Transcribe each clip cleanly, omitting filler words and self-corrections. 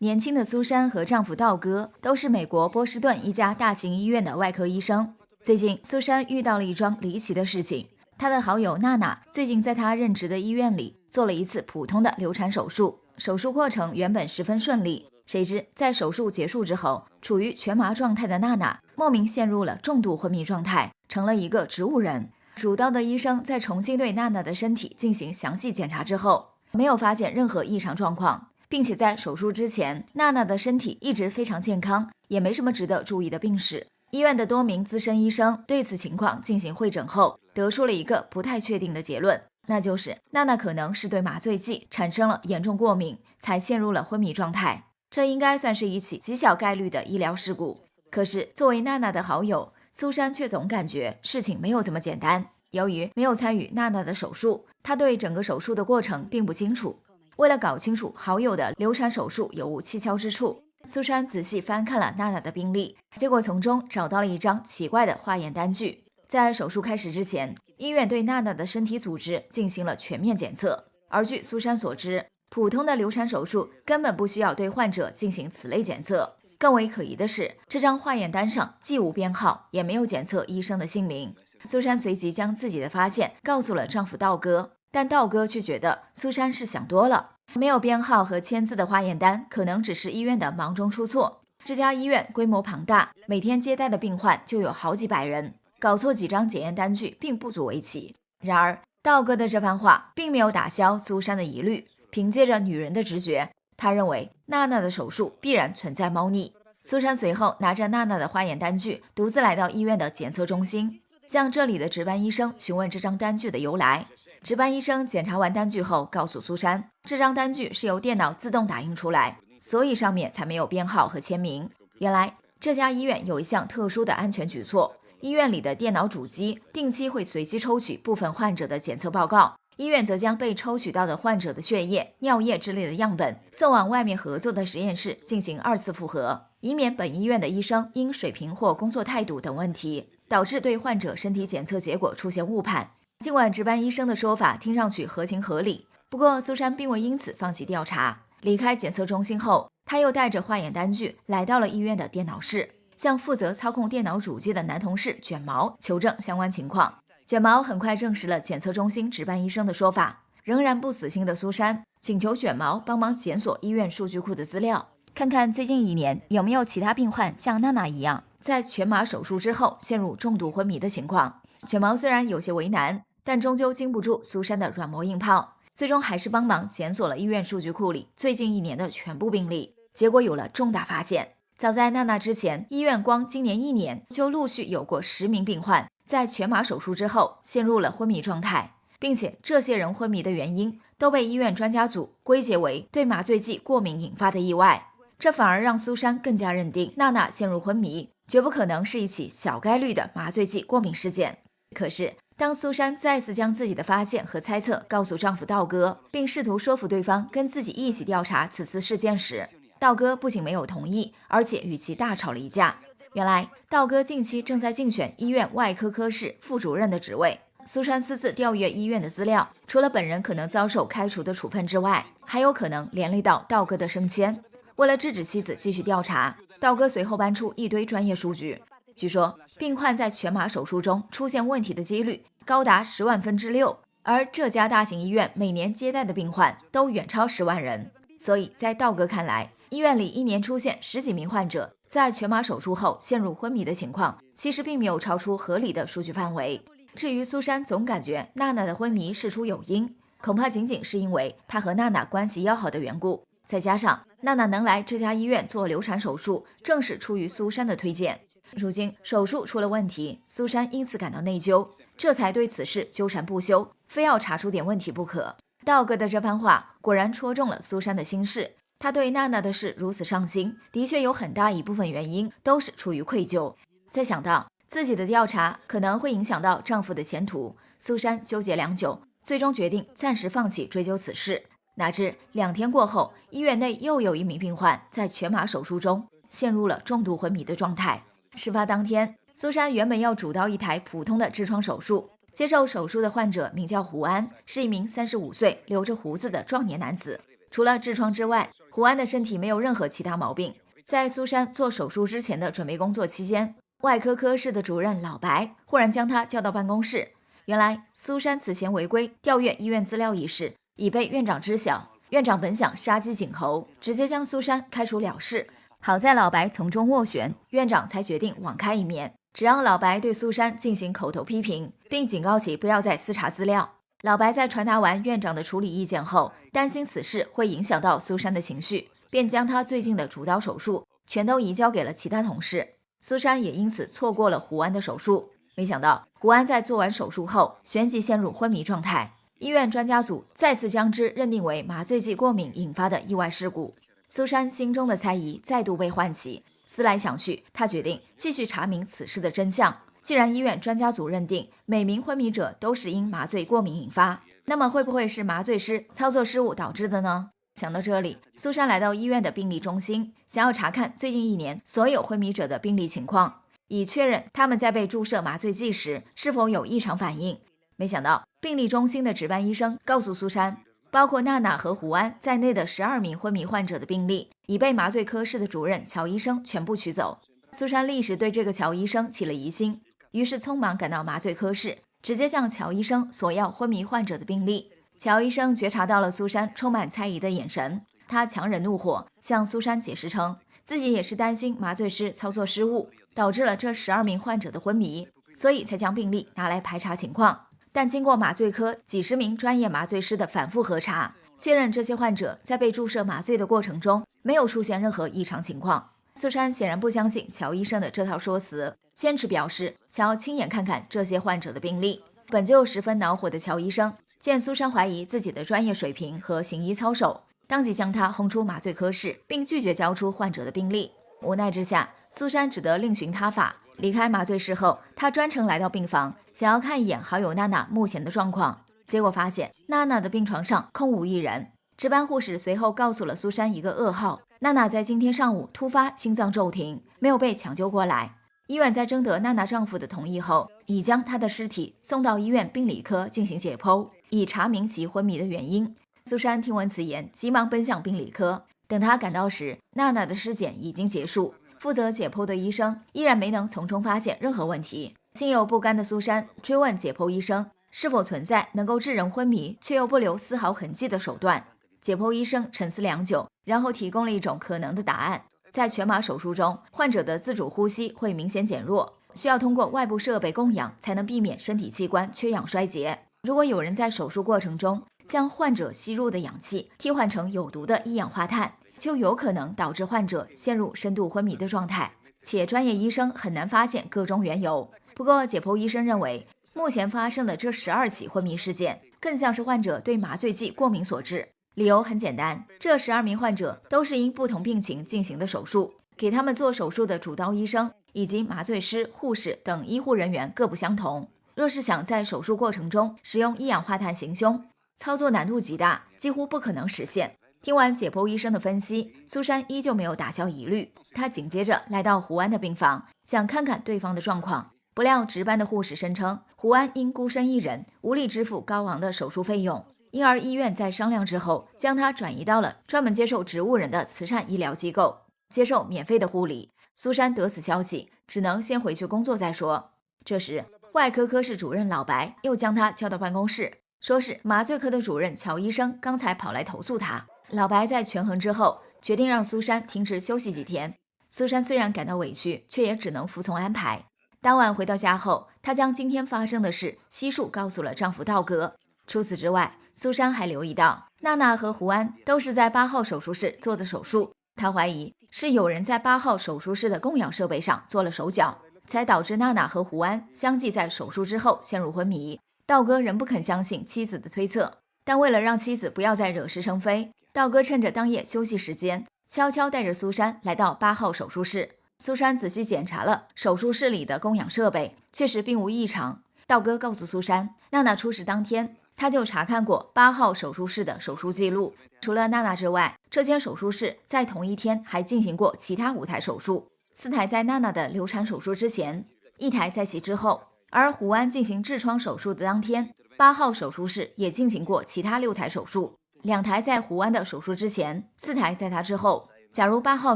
年轻的苏珊和丈夫道哥都是美国波士顿一家大型医院的外科医生。最近，苏珊遇到了一桩离奇的事情。她的好友娜娜最近在她任职的医院里做了一次普通的流产手术，手术过程原本十分顺利，谁知在手术结束之后，处于全麻状态的娜娜莫名陷入了重度昏迷状态，成了一个植物人。主刀的医生在重新对娜娜的身体进行详细检查之后，没有发现任何异常状况，并且在手术之前，娜娜的身体一直非常健康，也没什么值得注意的病史。医院的多名资深医生对此情况进行会诊后，得出了一个不太确定的结论，那就是娜娜可能是对麻醉剂产生了严重过敏，才陷入了昏迷状态。这应该算是一起极小概率的医疗事故。可是作为娜娜的好友，苏珊却总感觉事情没有这么简单。由于没有参与娜娜的手术，她对整个手术的过程并不清楚。为了搞清楚好友的流产手术有无蹊跷之处，苏珊仔细翻看了娜娜的病历，结果从中找到了一张奇怪的化验单据。在手术开始之前，医院对娜娜的身体组织进行了全面检测，而据苏珊所知，普通的流产手术根本不需要对患者进行此类检测。更为可疑的是，这张化验单上既无编号，也没有检测医生的姓名。苏珊随即将自己的发现告诉了丈夫道哥，但道哥却觉得苏珊是想多了，没有编号和签字的化验单可能只是医院的忙中出错。这家医院规模庞大，每天接待的病患就有好几百人，搞错几张检验单据并不足为奇。然而道哥的这番话并没有打消苏珊的疑虑，凭借着女人的直觉，他认为娜娜的手术必然存在猫腻。苏珊随后拿着娜娜的化验单据，独自来到医院的检测中心，向这里的值班医生询问这张单据的由来。值班医生检查完单据后告诉苏珊，这张单据是由电脑自动打印出来，所以上面才没有编号和签名。原来这家医院有一项特殊的安全举措，医院里的电脑主机定期会随机抽取部分患者的检测报告，医院则将被抽取到的患者的血液、尿液之类的样本送往外面合作的实验室进行2次复核，以免本医院的医生因水平或工作态度等问题，导致对患者身体检测结果出现误判。尽管值班医生的说法听上去合情合理，不过苏珊并未因此放弃调查。离开检测中心后，她又带着化验单据来到了医院的电脑室，向负责操控电脑主机的男同事卷毛求证相关情况。卷毛很快证实了检测中心值班医生的说法。仍然不死心的苏珊请求卷毛帮忙检索医院数据库的资料，看看最近1年有没有其他病患像娜娜一样在全麻手术之后陷入重度昏迷的情况。卷毛虽然有些为难，但终究经不住苏珊的软磨硬泡，最终还是帮忙检索了医院数据库里最近1年的全部病例。结果有了重大发现，早在娜娜之前，医院光今年1年就陆续有过10名病患在全麻手术之后陷入了昏迷状态，并且这些人昏迷的原因都被医院专家组归结为对麻醉剂过敏引发的意外。这反而让苏珊更加认定娜娜陷入昏迷绝不可能是一起小概率的麻醉剂过敏事件。可是当苏珊再次将自己的发现和猜测告诉丈夫道哥，并试图说服对方跟自己一起调查此次事件时，道哥不仅没有同意，而且与其大吵了一架。原来道哥近期正在竞选医院外科科室副主任的职位。苏珊私自调阅医院的资料，除了本人可能遭受开除的处分之外，还有可能连累到道哥的升迁。为了制止妻子继续调查，道哥随后搬出一堆专业数据。据说病患在全麻手术中出现问题的几率高达10万分之6，而这家大型医院每年接待的病患都远超10万人。所以在道哥看来，医院里1年出现10几名患者在全麻手术后陷入昏迷的情况，其实并没有超出合理的数据范围。至于苏珊总感觉娜娜的昏迷事出有因，恐怕仅仅是因为她和娜娜关系要好的缘故，再加上娜娜能来这家医院做流产手术，正是出于苏珊的推荐。如今手术出了问题，苏珊因此感到内疚，这才对此事纠缠不休，非要查出点问题不可。道哥的这番话果然戳中了苏珊的心事，她对娜娜的事如此上心，的确有很大一部分原因都是出于愧疚。再想到自己的调查可能会影响到丈夫的前途，苏珊纠结良久，最终决定暂时放弃追究此事。哪知2天过后，医院内又有1名病患在全麻手术中陷入了重度昏迷的状态。事发当天，苏珊原本要主刀一台普通的痔疮手术，接受手术的患者名叫胡安，是一名35岁留着胡子的壮年男子。除了痔疮之外，胡安的身体没有任何其他毛病。在苏珊做手术之前的准备工作期间，外科科室的主任老白忽然将他叫到办公室。原来苏珊此前违规调阅医院资料一事已被院长知晓，院长本想杀鸡儆猴，直接将苏珊开除了事。好在老白从中斡旋，院长才决定网开一面，只让老白对苏珊进行口头批评，并警告其不要再私查资料。老白在传达完院长的处理意见后，担心此事会影响到苏珊的情绪，便将她最近的主刀手术全都移交给了其他同事。苏珊也因此错过了胡安的手术。没想到胡安在做完手术后旋即陷入昏迷状态，医院专家组再次将之认定为麻醉剂过敏引发的意外事故。苏珊心中的猜疑再度被唤起，思来想去，她决定继续查明此事的真相。既然医院专家组认定每名昏迷者都是因麻醉过敏引发，那么会不会是麻醉师操作失误导致的呢？想到这里，苏珊来到医院的病例中心，想要查看最近1年所有昏迷者的病例情况，以确认他们在被注射麻醉剂时是否有异常反应。没想到病例中心的值班医生告诉苏珊，包括娜娜和胡安在内的12名昏迷患者的病例已被麻醉科室的主任乔医生全部取走。苏珊立时对这个乔医生起了疑心，于是匆忙赶到麻醉科室，直接向乔医生索要昏迷患者的病历。乔医生觉察到了苏珊充满猜疑的眼神，他强忍怒火，向苏珊解释称，自己也是担心麻醉师操作失误，导致了这12名患者的昏迷，所以才将病历拿来排查情况。但经过麻醉科几十名专业麻醉师的反复核查，确认这些患者在被注射麻醉的过程中没有出现任何异常情况。苏珊显然不相信乔医生的这套说辞，坚持表示想要亲眼看看这些患者的病历。本就十分恼火的乔医生见苏珊怀疑自己的专业水平和行医操守，当即将她轰出麻醉科室，并拒绝交出患者的病历。无奈之下，苏珊只得另寻他法。离开麻醉室后，她专程来到病房，想要看一眼好友娜娜目前的状况，结果发现娜娜的病床上空无一人。值班护士随后告诉了苏珊一个噩耗，娜娜在今天上午突发心脏骤停，没有被抢救过来。医院在征得娜娜丈夫的同意后，已将她的尸体送到医院病理科进行解剖，以查明其昏迷的原因。苏珊听闻此言，急忙奔向病理科。等她赶到时，娜娜的尸检已经结束，负责解剖的医生依然没能从中发现任何问题。心有不甘的苏珊追问解剖医生，是否存在能够致人昏迷却又不留丝毫痕迹的手段。解剖医生沉思良久，然后提供了一种可能的答案。在全麻手术中，患者的自主呼吸会明显减弱，需要通过外部设备供氧才能避免身体器官缺氧衰竭。如果有人在手术过程中将患者吸入的氧气替换成有毒的一氧化碳，就有可能导致患者陷入深度昏迷的状态，且专业医生很难发现个中缘由。不过解剖医生认为，目前发生的这12起昏迷事件更像是患者对麻醉剂过敏所致。理由很简单，这12名患者都是因不同病情进行的手术，给他们做手术的主刀医生以及麻醉师、护士等医护人员各不相同。若是想在手术过程中使用一氧化碳行凶，操作难度极大，几乎不可能实现。听完解剖医生的分析，苏珊依旧没有打消疑虑。她紧接着来到胡安的病房，想看看对方的状况。不料值班的护士声称，胡安因孤身一人，无力支付高昂的手术费用，因而医院在商量之后，将他转移到了专门接受植物人的慈善医疗机构，接受免费的护理。苏珊得此消息，只能先回去工作再说。这时，外科科室主任老白又将他叫到办公室，说是麻醉科的主任乔医生刚才跑来投诉他。老白在权衡之后，决定让苏珊停职休息几天。苏珊虽然感到委屈，却也只能服从安排。当晚回到家后，她将今天发生的事悉数告诉了丈夫道哥。除此之外，苏珊还留意到娜娜和胡安都是在8号手术室做的手术，她怀疑是有人在8号手术室的供氧设备上做了手脚，才导致娜娜和胡安相继在手术之后陷入昏迷。道哥仍不肯相信妻子的推测，但为了让妻子不要再惹是生非，道哥趁着当夜休息时间，悄悄带着苏珊来到8号手术室。苏珊仔细检查了手术室里的供氧设备，确实并无异常。道哥告诉苏珊，娜娜出事当天，他就查看过8号手术室的手术记录。除了娜娜之外，这间手术室在同一天还进行过其他5台手术，4台在娜娜的流产手术之前，1台在其之后。而胡安进行痔疮手术的当天，8号手术室也进行过其他6台手术。2台在胡安的手术之前，4台在他之后。假如8号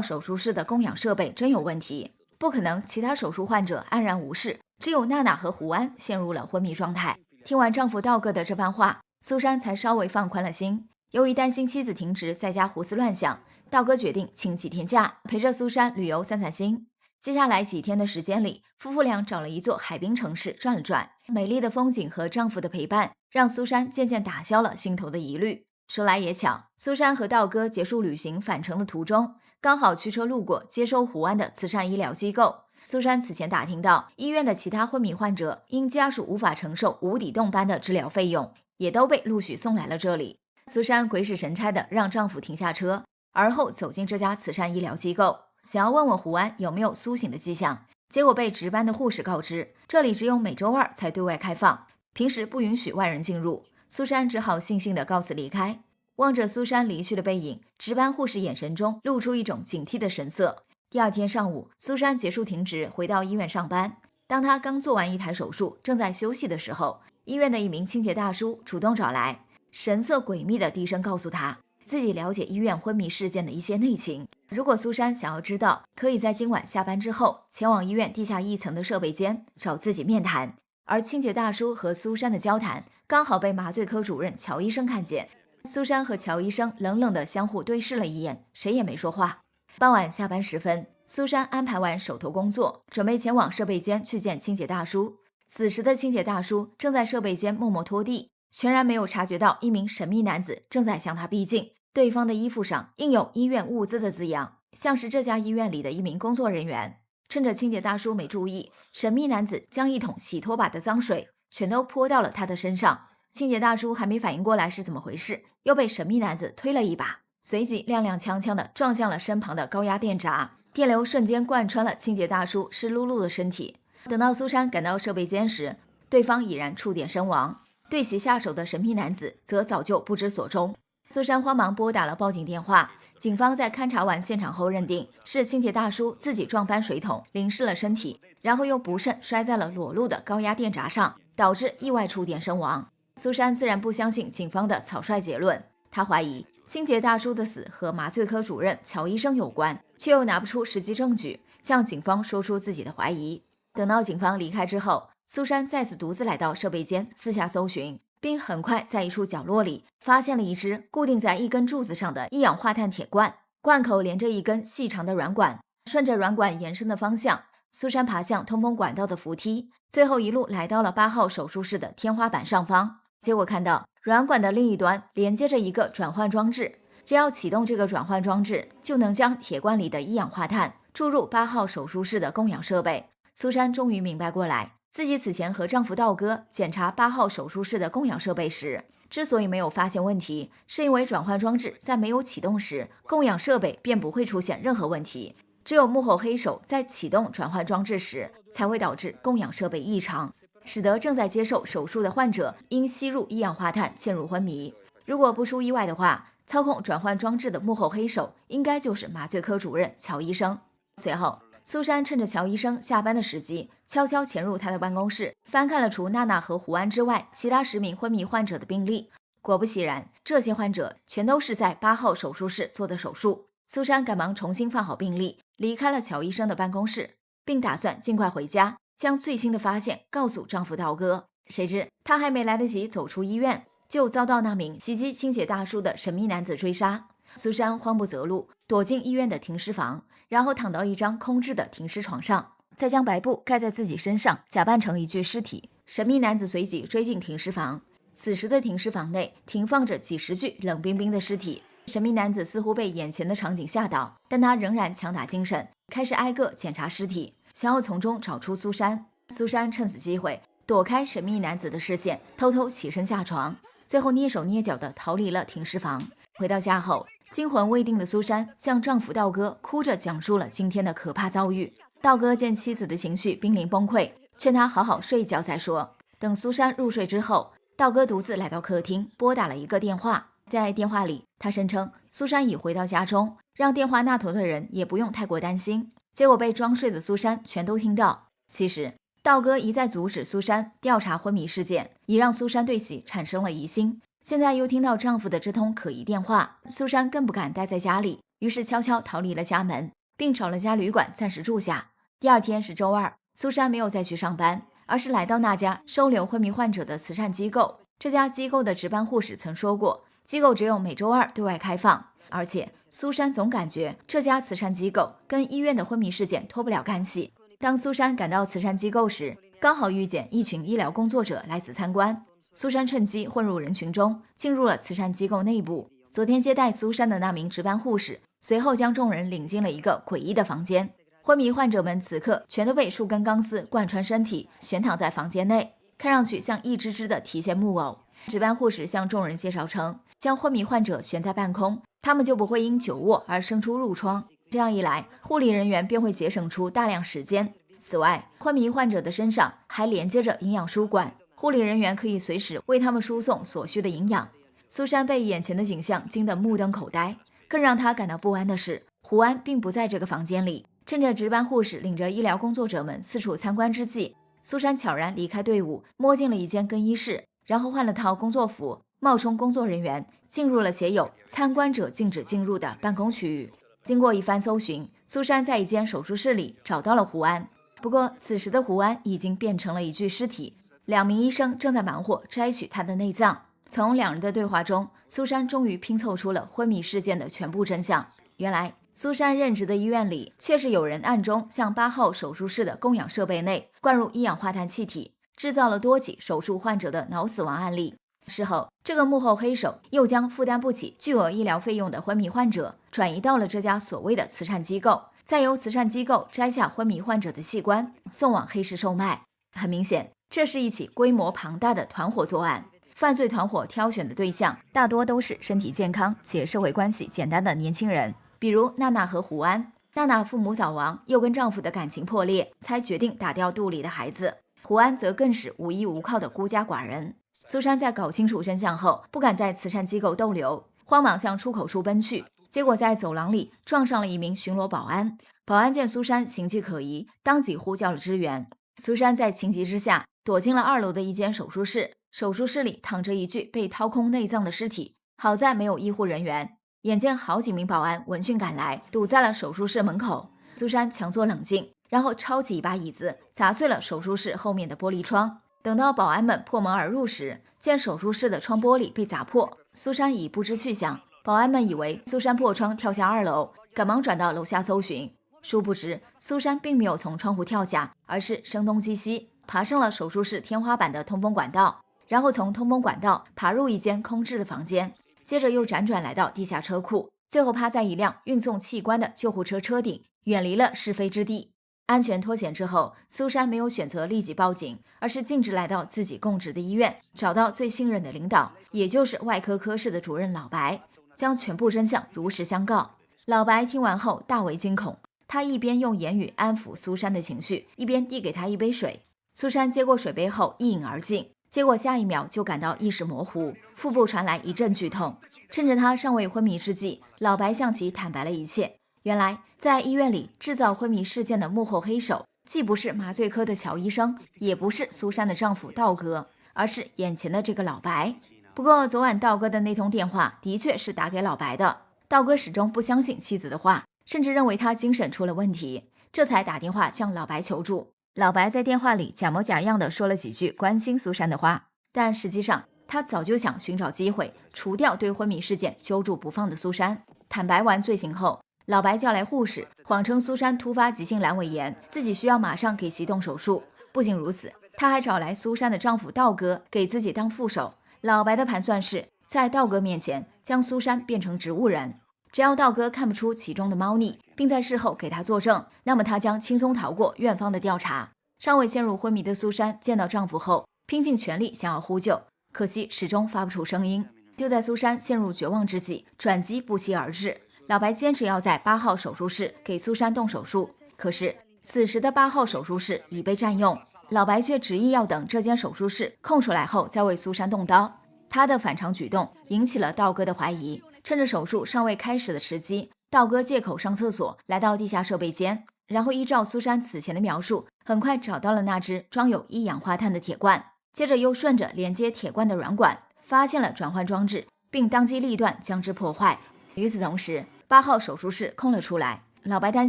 手术室的供氧设备真有问题，不可能其他手术患者安然无事，只有娜娜和胡安陷入了昏迷状态。听完丈夫道哥的这番话，苏珊才稍微放宽了心。由于担心妻子停职在家胡思乱想，道哥决定请几天假，陪着苏珊旅游散散心。接下来几天的时间里，夫妇俩找了一座海滨城市转了转，美丽的风景和丈夫的陪伴，让苏珊渐渐打消了心头的疑虑。说来也巧，苏珊和道哥结束旅行返程的途中，刚好驱车路过接收胡安的慈善医疗机构。苏珊此前打听到，医院的其他昏迷患者因家属无法承受无底洞般的治疗费用，也都被陆续送来了这里。苏珊鬼使神差地让丈夫停下车，而后走进这家慈善医疗机构，想要问问胡安有没有苏醒的迹象，结果被值班的护士告知，这里只有每周2才对外开放，平时不允许外人进入。苏珊只好悻悻地告辞离开。望着苏珊离去的背影，值班护士眼神中露出一种警惕的神色。第2天上午，苏珊结束停职，回到医院上班。当她刚做完1台手术，正在休息的时候，医院的一名清洁大叔主动找来，神色诡秘地低声告诉她，自己了解医院昏迷事件的一些内情。如果苏珊想要知道，可以在今晚下班之后前往医院地下1层的设备间找自己面谈。而清洁大叔和苏珊的交谈刚好被麻醉科主任乔医生看见。苏珊和乔医生冷冷地相互对视了一眼，谁也没说话。傍晚下班时分，苏珊安排完手头工作，准备前往设备间去见清洁大叔。此时的清洁大叔正在设备间默默拖地，全然没有察觉到一名神秘男子正在向他逼近。对方的衣服上印有医院物资的字样，像是这家医院里的一名工作人员。趁着清洁大叔没注意，神秘男子将一桶洗拖把的脏水全都泼到了他的身上。清洁大叔还没反应过来是怎么回事，又被神秘男子推了一把，随即踉踉跄跄地撞向了身旁的高压电闸，电流瞬间贯穿了清洁大叔湿漉漉的身体。等到苏珊赶到设备间时，对方已然触电身亡，对其下手的神秘男子则早就不知所终。苏珊慌忙拨打了报警电话，警方在勘察完现场后认定是清洁大叔自己撞翻水桶淋湿了身体，然后又不慎摔在了裸露的高压电闸上，导致意外触电身亡。苏珊自然不相信警方的草率结论，她怀疑清洁大叔的死和麻醉科主任乔医生有关，却又拿不出实际证据，向警方说出自己的怀疑。等到警方离开之后，苏珊再次独自来到设备间四下搜寻，并很快在一处角落里发现了一只固定在一根柱子上的一氧化碳铁罐，罐口连着一根细长的软管，顺着软管延伸的方向，苏珊爬向通风管道的扶梯，最后一路来到了8号手术室的天花板上方。结果看到软管的另一端连接着一个转换装置，只要启动这个转换装置，就能将铁罐里的一氧化碳注入8号手术室的供氧设备。苏珊终于明白过来，自己此前和丈夫道哥检查8号手术室的供氧设备时，之所以没有发现问题，是因为转换装置在没有启动时，供氧设备便不会出现任何问题，只有幕后黑手在启动转换装置时，才会导致供氧设备异常，使得正在接受手术的患者因吸入一氧化碳陷入昏迷。如果不出意外的话，操控转换装置的幕后黑手应该就是麻醉科主任乔医生。随后，苏珊趁着乔医生下班的时机，悄悄潜入他的办公室，翻看了除娜娜和胡安之外其他10名昏迷患者的病历。果不其然，这些患者全都是在8号手术室做的手术。苏珊赶忙重新放好病历，离开了乔医生的办公室，并打算尽快回家，将最新的发现告诉丈夫道哥。谁知她还没来得及走出医院，就遭到那名袭击清洁大叔的神秘男子追杀。苏珊慌不择路，躲进医院的停尸房，然后躺到一张空置的停尸床上，再将白布盖在自己身上，假扮成一具尸体。神秘男子随即追进停尸房，此时的停尸房内停放着几十具冷冰冰的尸体。神秘男子似乎被眼前的场景吓到，但他仍然强打精神，开始挨个检查尸体，想要从中找出苏珊。苏珊趁此机会躲开神秘男子的视线，偷偷起身下床，最后蹑手蹑脚地逃离了停尸房。回到家后，惊魂未定的苏珊向丈夫道哥哭着讲述了今天的可怕遭遇。道哥见妻子的情绪濒临崩溃，劝她好好睡一觉再说。等苏珊入睡之后，道哥独自来到客厅，拨打了一个电话。在电话里，他声称苏珊已回到家中，让电话那头的人也不用太过担心。结果被装睡的苏珊全都听到。其实道哥一再阻止苏珊调查昏迷事件，已让苏珊对其产生了疑心。现在又听到丈夫的这通可疑电话，苏珊更不敢待在家里，于是悄悄逃离了家门，并找了家旅馆暂时住下。第二天是周二，苏珊没有再去上班，而是来到那家收留昏迷患者的慈善机构。这家机构的值班护士曾说过，机构只有每周二对外开放，而且苏珊总感觉这家慈善机构跟医院的昏迷事件脱不了干系。当苏珊赶到慈善机构时，刚好遇见一群医疗工作者来此参观。苏珊趁机混入人群中，进入了慈善机构内部。昨天接待苏珊的那名值班护士，随后将众人领进了一个诡异的房间。昏迷患者们此刻全都被数根钢丝贯穿身体，悬躺在房间内，看上去像一只只的提线木偶。值班护士向众人介绍称，将昏迷患者悬在半空，他们就不会因久卧而生出褥疮。这样一来，护理人员便会节省出大量时间。此外，昏迷患者的身上还连接着营养输管，护理人员可以随时为他们输送所需的营养。苏珊被眼前的景象惊得目瞪口呆，更让她感到不安的是，胡安并不在这个房间里。趁着值班护士领着医疗工作者们四处参观之际，苏珊悄然离开队伍，摸进了一间更衣室，然后换了套工作服，冒充工作人员，进入了写有参观者禁止进入的办公区域。经过一番搜寻，苏珊在一间手术室里找到了胡安。不过此时的胡安已经变成了一具尸体，两名医生正在忙活摘取他的内脏。从两人的对话中，苏珊终于拼凑出了昏迷事件的全部真相。原来苏珊任职的医院里确实有人暗中向8号手术室的供氧设备内灌入一氧化碳气体，制造了多起手术患者的脑死亡案例。事后，这个幕后黑手又将负担不起巨额医疗费用的昏迷患者转移到了这家所谓的慈善机构，再由慈善机构摘下昏迷患者的器官送往黑市售卖。很明显，这是一起规模庞大的团伙作案。犯罪团伙挑选的对象大多都是身体健康且社会关系简单的年轻人，比如娜娜和胡安。娜娜父母早亡，又跟丈夫的感情破裂，才决定打掉肚里的孩子。胡安则更是无依无靠的孤家寡人。苏珊在搞清楚真相后，不敢在慈善机构逗留，慌忙向出口处奔去，结果在走廊里撞上了一名巡逻保安。保安见苏珊形迹可疑，当即呼叫了支援。苏珊在情急之下躲进了2楼的一间手术室，手术室里躺着一具被掏空内脏的尸体，好在没有医护人员。眼见好几名保安闻讯赶来，堵在了手术室门口。苏珊强作冷静，然后抄起一把椅子，砸碎了手术室后面的玻璃窗。等到保安们破门而入时，见手术室的窗玻璃被砸破，苏珊已不知去向。保安们以为苏珊破窗跳下2楼，赶忙转到楼下搜寻。殊不知，苏珊并没有从窗户跳下，而是声东击西，爬上了手术室天花板的通风管道，然后从通风管道爬入一间空置的房间，接着又辗转来到地下车库，最后趴在一辆运送器官的救护车车顶，远离了是非之地。安全脱险之后，苏珊没有选择立即报警，而是径直来到自己供职的医院，找到最信任的领导，也就是外科科室的主任老白，将全部真相如实相告。老白听完后大为惊恐，他一边用言语安抚苏珊的情绪，一边递给她一杯水。苏珊接过水杯后一饮而尽，结果下一秒就感到意识模糊，腹部传来一阵剧痛。趁着她尚未昏迷之际，老白向其坦白了一切。原来在医院里制造昏迷事件的幕后黑手，既不是麻醉科的乔医生，也不是苏珊的丈夫道哥，而是眼前的这个老白。不过昨晚道哥的那通电话的确是打给老白的，道哥始终不相信妻子的话，甚至认为他精神出了问题，这才打电话向老白求助。老白在电话里假模假样的说了几句关心苏珊的话，但实际上他早就想寻找机会除掉对昏迷事件揪住不放的苏珊。坦白完罪行后，老白叫来护士，谎称苏珊突发急性阑尾炎，自己需要马上给其动手术。不仅如此，他还找来苏珊的丈夫道哥给自己当副手。老白的盘算是在道哥面前将苏珊变成植物人，只要道哥看不出其中的猫腻，并在事后给他作证，那么他将轻松逃过院方的调查。尚未陷入昏迷的苏珊见到丈夫后，拼尽全力想要呼救，可惜始终发不出声音。就在苏珊陷入绝望之际，转机不期而至。老白坚持要在8号手术室给苏珊动手术，可是此时的8号手术室已被占用，老白却执意要等这间手术室空出来后再为苏珊动刀。他的反常举动引起了道哥的怀疑，趁着手术尚未开始的时机，道哥借口上厕所来到地下设备间，然后依照苏珊此前的描述，很快找到了那只装有一氧化碳的铁罐，接着又顺着连接铁罐的软管发现了转换装置，并当机立断将之破坏。与此同时，8号手术室空了出来。老白担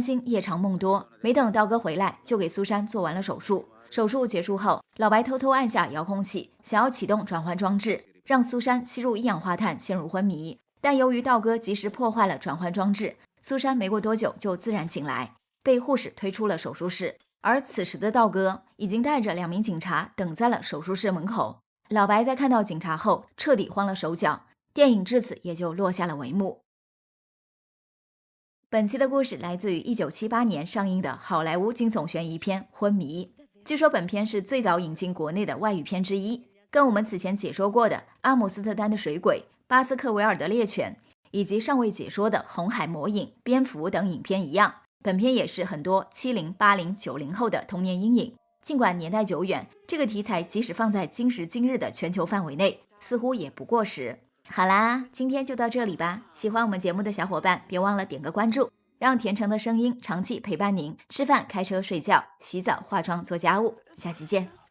心夜长梦多，没等道哥回来，就给苏珊做完了手术。手术结束后，老白偷偷按下遥控器，想要启动转换装置，让苏珊吸入一氧化碳，陷入昏迷。但由于道哥及时破坏了转换装置，苏珊没过多久就自然醒来，被护士推出了手术室。而此时的道哥已经带着2名警察等在了手术室门口。老白在看到警察后彻底慌了手脚，电影至此也就落下了帷幕。本期的故事来自于1978年上映的好莱坞惊悚悬疑片《昏迷》。据说本片是最早引进国内的外语片之一，跟我们此前解说过的阿姆斯特丹的水鬼、巴斯克维尔的猎犬，以及尚未解说的红海魔影、蝙蝠等影片一样，本片也是很多70、80、90后的童年阴影。尽管年代久远，这个题材即使放在今时今日的全球范围内，似乎也不过时。好啦，今天就到这里吧。喜欢我们节目的小伙伴，别忘了点个关注，让甜橙的声音长期陪伴您吃饭、开车、睡觉、洗澡、化妆、做家务。下期见。